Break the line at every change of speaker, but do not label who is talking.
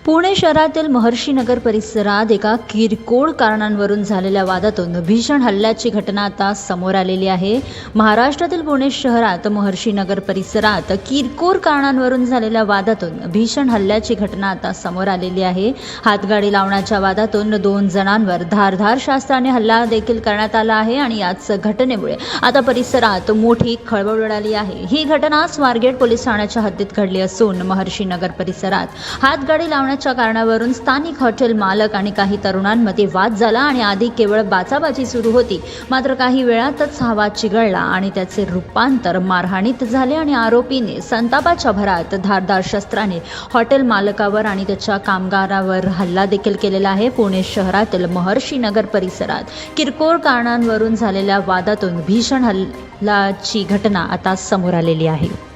पुणे शहरातील महर्षी नगर परिसरात एका किरकोळ कारणांवरून झालेल्या वादातून भीषण हल्ल्याची घटना आता समोर आलेली आहे। महाराष्ट्रातील पुणे शहरात महर्षी नगर परिसरात किरकोळ कारणांवरून झालेल्या वादातून भीषण हल्ल्याची घटना आता समोर आलेली आहे। हातगाडी लावण्याच्या वादातून 2 जणांवर धारदार शस्त्राने हल्ला देखील करण्यात आला आहे आणि याच घटनेमुळे आता परिसरात मोठी खळबळ उडाली आहे। ही घटना स्वारगेट पोलीस ठाण्याच्या हद्दीत घडली असून महर्षी नगर परिसरात हातगाडी लावण्याच्या कारणावरून स्थानिक हॉटेल मालक आणि काही तरुणांमध्ये वाद झाला आणि आधी केवळ बाचाबाची सुरू होती, मात्र काही वेळातच हा वाद चिघळला आणि त्याचे रूपांतर मारहाणीत झाले आणि आरोपीने संतापाच्या भरात धारदार शस्त्राने हॉटेल मालकावर आणि त्याच्या कामगारावर हल्ला देखील केलेला आहे। पुणे शहरातील महर्षी नगर परिसरात किरकोळ कारणांवरून झालेल्या वादातून भीषण हल्ल्याची घटना आता समोर आलेली आहे।